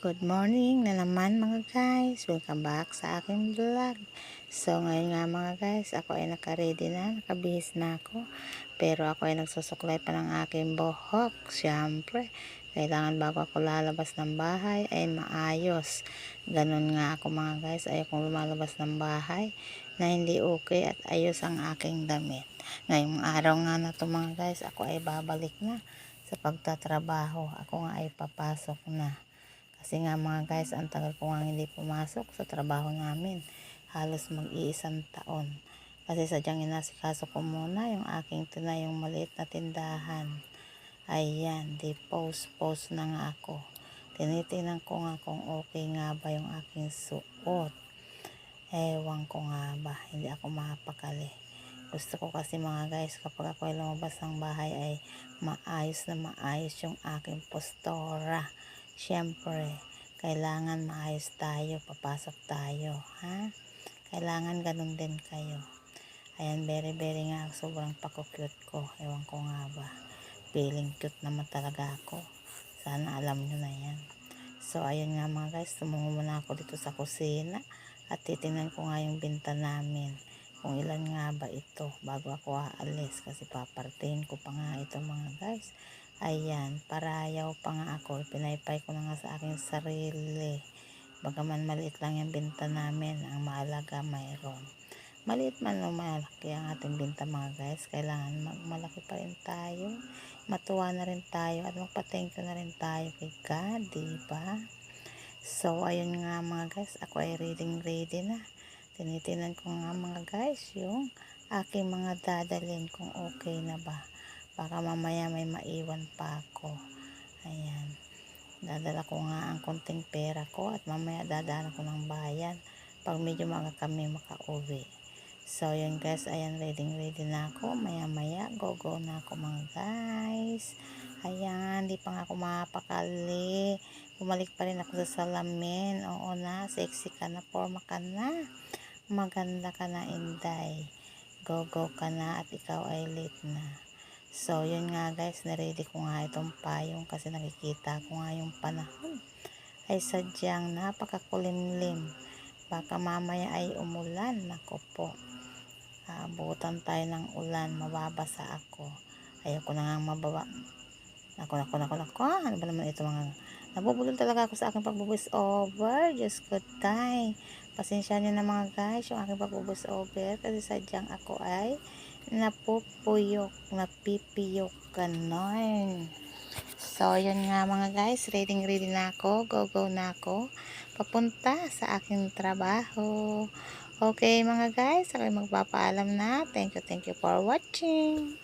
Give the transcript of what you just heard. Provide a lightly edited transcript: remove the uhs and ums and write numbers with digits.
Good morning na naman mga guys. Welcome back sa aking vlog. So ngayon nga mga guys, ako ay naka-ready na, nakabihis na ako. Pero ako ay nagsusuklay pa ng aking buhok. Siyempre, kailangan bago ako lalabas ng bahay ay maayos. Ganun nga ako mga guys, ayokong lumalabas ng bahay na hindi okay at ayos ang aking damit. Ngayong araw nga na to mga guys, ako ay babalik na sa pagtatrabaho. Ako nga ay papasok na. Kasi nga mga guys, ang tagal ko nga hindi pumasok sa trabaho namin. Halos mag-iisang taon. Kasi sadyang inasikaso ko muna yung aking yung maliit na tindahan. Ayan, di post na nga ako. Tinitingnan ko nga kung okay nga ba yung aking suot. Ewan ko nga ba, hindi ako mapakali. Gusto ko kasi mga guys, kapag ako ay lumabas ng bahay ay maayos na maayos yung aking postura. Siyempre, kailangan maayos tayo, papasok tayo, ha? Kailangan ganun din kayo. Ayan, very nga, sobrang pako-cute ko. Ewan ko nga ba. Feeling cute naman talaga ako. Sana alam nyo na yan. So, ayun nga mga guys, tumungo muna ako dito sa kusina at titingnan ko nga yung binta namin. Kung ilan nga ba ito bago ako aalis kasi papartihin ko pa nga ito mga guys. Ayan, parayaw pa nga ako. Pinaypay ko na nga sa aking sarili. Bagaman maliit lang yung binta namin, ang mahalaga mayroon. Maliit man o malaki ang ating binta mga guys, kailangan malaki pa rin tayo. Matuwa na rin tayo at magpa-thank you na rin tayo kay God, diba? So, ayun nga mga guys, ako ay ready na. Tinitingnan ko nga mga guys yung aking mga dadalhin kung okay na ba. Baka mamaya may maiwan pa ako. Ayan. Dadala ko nga ang konting pera ko at mamaya dadaan ako ng bayan pag medyo mga kami makauwi. So yun guys, ayan, ready na ako. Maya go na ako mga guys. Ayan, di pa nga ako mapakali. Bumalik pa rin ako sa salamin. Oo na, sexy ka na, forma ka na. Maganda ka na, Inday. Go ka na at ikaw ay late na. So, yun nga guys, naready ko nga itong payong kasi nakikita ko nga yung panahon ay sadyang napakakulimlim. Baka mamaya ay umulan. Nako po. Abutan tayo ng ulan. Mababasa ako. Ayoko na nga mababa. Nako. Ano ba naman ito mga... Nabubulol talaga ako sa aking pag-voice over. Just good time. Pasensya nyo na mga guys yung aking pag-voice over kasi sadyang ako ay napipiyok, ganon. So, yun nga mga guys, ready na ako, go na ako, papunta sa aking trabaho. Okay mga guys, ako magpapaalam na. Thank you for watching.